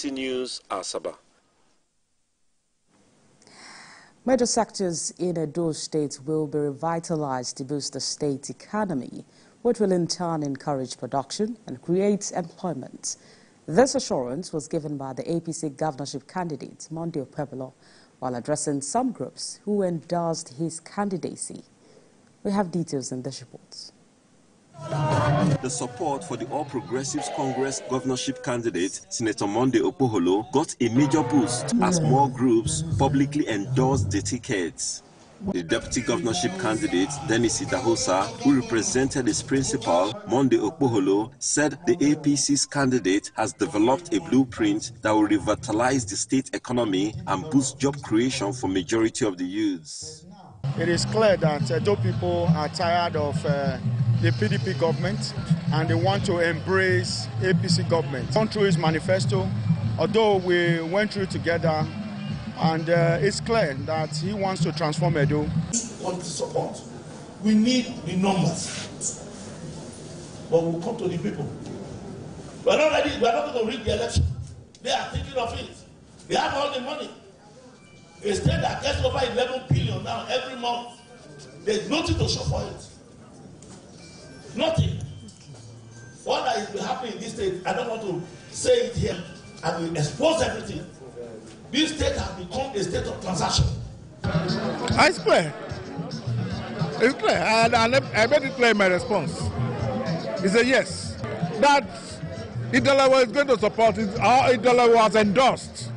TVC News, Asaba. Major sectors in Edo State will be revitalized to boost the state economy, which will in turn encourage production and create employment. This assurance was given by the APC governorship candidate, Monday Okpebholo, while addressing some groups who endorsed his candidacy. We have details in this report. The support for the All Progressives Congress governorship candidate, Senator Monday Okpebholo, got a major boost as more groups publicly endorsed the tickets. The deputy governorship candidate, Dennis Itahosa, who represented his principal, Monday Okpebholo, said the APC's candidate has developed a blueprint that will revitalize the state economy and boost job creation for majority of the youths. It is clear that Edo people are tired of the PDP government and they want to embrace APC government. Gone through his manifesto, although we went through together, and it's clear that he wants to transform Edo. We want the support. We need the numbers, but we'll come to the people. We're not ready. We're not going to rig the election. They are thinking of it. They have all the money. A state that gets over 11 billion now every month. There's nothing to show for it. Nothing. What has been happening in this state, I don't want to say it here. I will expose everything. This state has become a state of transaction. It's clear. It's clear. And I made it clear in my response. It's a yes. That Idalawa is going to support it. Idalawa has endorsed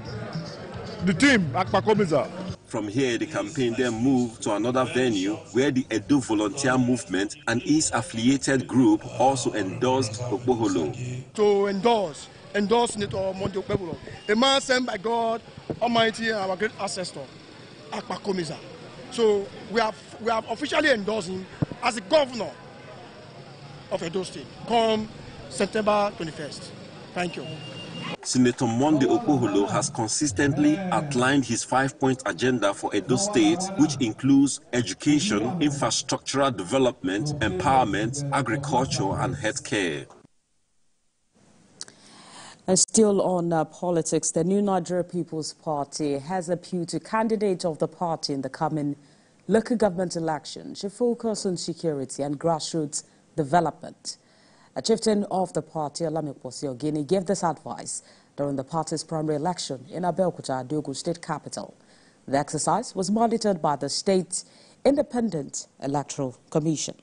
the team, Akpakomiza. From here, the campaign then moved to another venue where the Edo Volunteer Movement and its affiliated group also endorsed Okpebholo. To endorse Senator Monday Okpebholo, a man sent by God Almighty and our great ancestor, Akpakomiza. So we have officially endorsed him as the governor of Edo State come September 21st. Thank you. Senator Monday Okpebholo has consistently outlined his 5-point agenda for Edo State, which includes education, infrastructural development, empowerment, agriculture, and healthcare. And still on politics, the New Nigeria People's Party has appealed to candidates of the party in the coming local government election to focus on security and grassroots development. A chieftain of the party, Olamide Ogini, gave this advice during the party's primary election in Abeokuta, the Ogun State capital. The exercise was monitored by the State Independent Electoral Commission.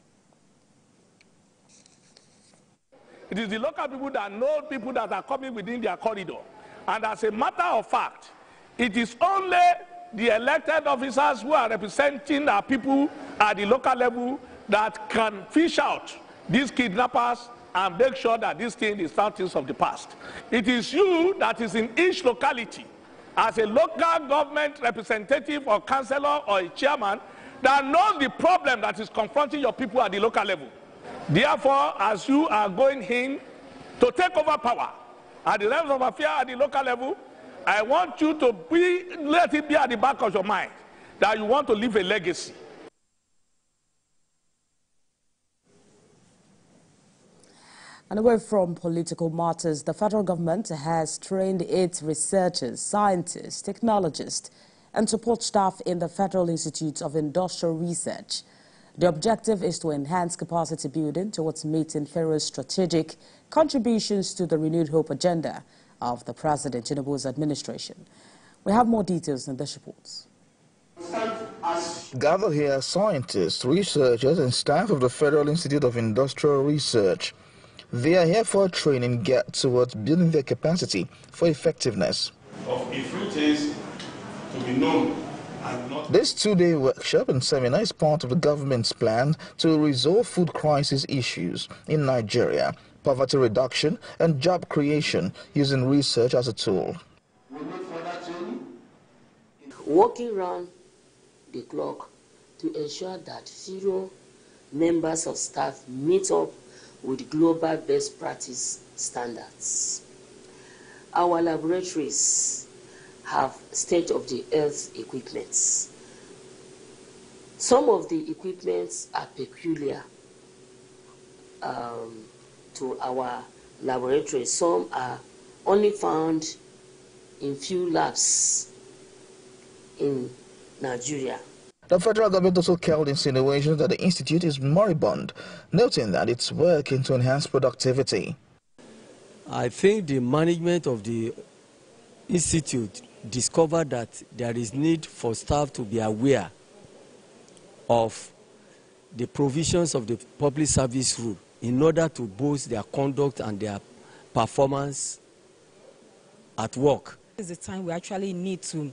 It is the local people that know people that are coming within their corridor. And as a matter of fact, it is only the elected officers who are representing our people at the local level that can fish out these kidnappers and make sure that this thing is not things of the past. It is you that is in each locality as a local government representative or councillor or a chairman that knows the problem that is confronting your people at the local level. Therefore, as you are going in to take over power at the level of affairs at the local level, I want you to let it be at the back of your mind that you want to leave a legacy. And away from political matters, the federal government has trained its researchers, scientists, technologists, and support staff in the Federal Institute of Industrial Research. The objective is to enhance capacity building towards meeting FIIRO's strategic contributions to the renewed hope agenda of the President Tinubu's administration. We have more details in this report. Gathered here are scientists, researchers, and staff of the Federal Institute of Industrial Research. They are here for a training geared towards building their capacity for effectiveness. Of a few things to be known. This two-day workshop and seminar is part of the government's plan to resolve food crisis issues in Nigeria, poverty reduction and job creation using research as a tool. Working round the clock to ensure that FIIRO members of staff meet up with global best practice standards. Our laboratories have state-of-the-art equipment. Some of the equipments are peculiar to our laboratories. Some are only found in few labs in Nigeria. The federal government also killed insinuations that the institute is moribund, noting that it's working to enhance productivity. I think the management of the institute discovered that there is need for staff to be aware of the provisions of the public service rule in order to boost their conduct and their performance at work. This is the time we actually need to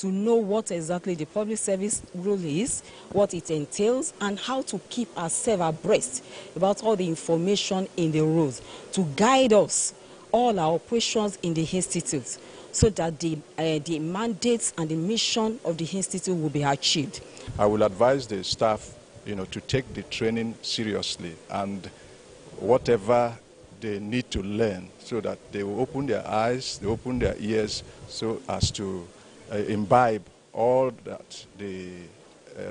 know what exactly the public service rule is, what it entails, and how to keep ourselves abreast about all the information in the rules to guide us, all our operations in the institute, so that the mandates and the mission of the institute will be achieved. I will advise the staff, to take the training seriously and whatever they need to learn, so that they will open their eyes, they open their ears, so as to imbibe all that the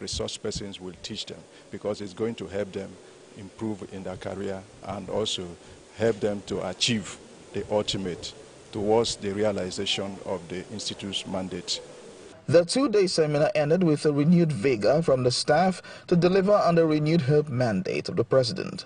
resource persons will teach them, because it's going to help them improve in their career and also help them to achieve the ultimate towards the realization of the Institute's mandate. The two-day seminar ended with a renewed vigor from the staff to deliver on the renewed hope mandate of the President.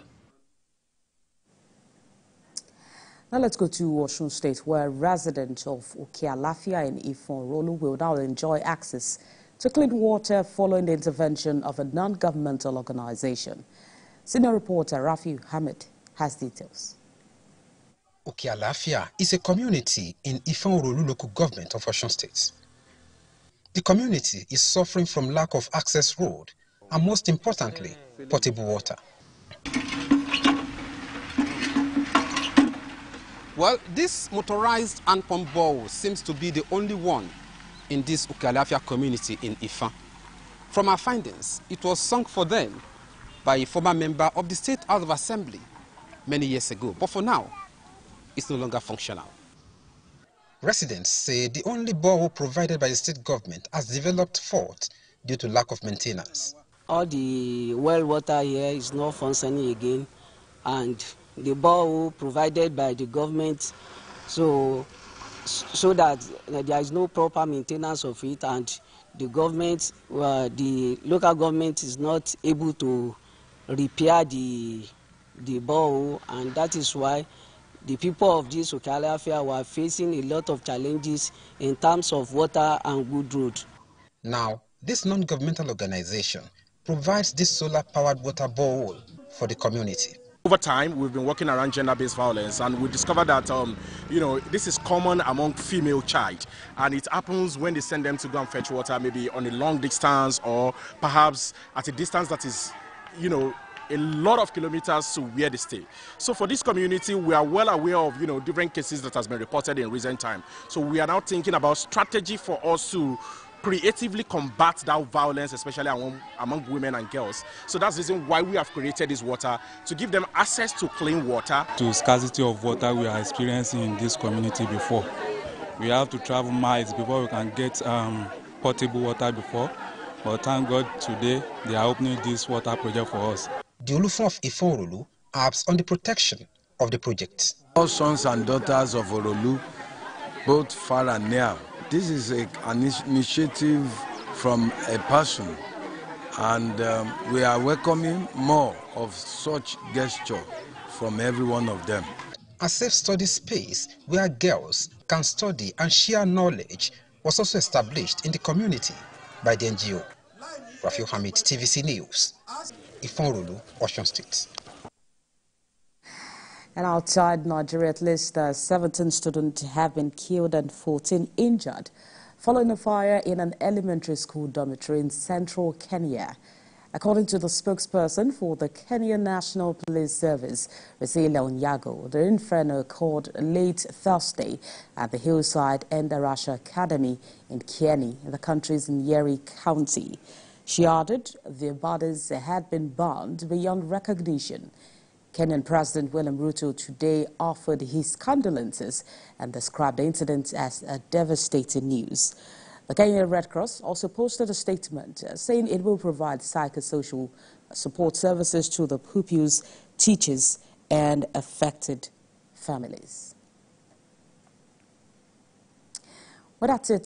Now let's go to Osun State, where residents of Okealafia in Ifon-Rolu will now enjoy access to clean water following the intervention of a non-governmental organization. Senior reporter Rafi Hamid has details. Okealafia is a community in Ifon-Rolu local government of Osun State. The community is suffering from lack of access road and, most importantly, potable water. Well, this motorized hand-pump bore seems to be the only one in this Okealafia community in Ifan. From our findings, it was sunk for them by a former member of the State House of Assembly many years ago, but for now, it's no longer functional. Residents say the only borehole provided by the state government has developed fault due to lack of maintenance. All the well water here is not functioning again, and the borehole provided by the government, so that there is no proper maintenance of it, and the government, the local government is not able to repair the borehole, and that is why the people of this Okealafia were facing a lot of challenges in terms of water and good road. Now, this non-governmental organization provides this solar-powered water borehole for the community. Over time, we've been working around gender-based violence, and we discovered that, this is common among female child, and it happens when they send them to go and fetch water, maybe on a long distance or perhaps at a distance that is, a lot of kilometers to where they stay. So for this community, we are well aware of, different cases that has been reported in recent time. So we are now thinking about strategy for us to creatively combat that violence, especially among women and girls. So that's the reason why we have created this water, to give them access to clean water. To scarcity of water we are experiencing in this community before. We have to travel miles before we can get potable water before. But thank God today they are opening this water project for us. The Olufun of Ifon-Rolu harps on the protection of the project. All sons and daughters of Orolu, both far and near, this is an initiative from a person, and we are welcoming more of such gesture from every one of them. A safe study space where girls can study and share knowledge was also established in the community by the NGO. Rafi Hamid, TVC News, Ifon-Rolu, Osun State. And outside Nigeria, at least 17 students have been killed and 14 injured following a fire in an elementary school dormitory in central Kenya. According to the spokesperson for the Kenya National Police Service, Resila Onyago, the inferno occurred late Thursday at the Hillside Endarasha Academy in Kieni, in the country's Nyeri County. She added their bodies had been burned beyond recognition. Kenyan President William Ruto today offered his condolences and described the incident as a devastating news. The Kenyan Red Cross also posted a statement saying it will provide psychosocial support services to the pupils, teachers, and affected families. Well, that's it.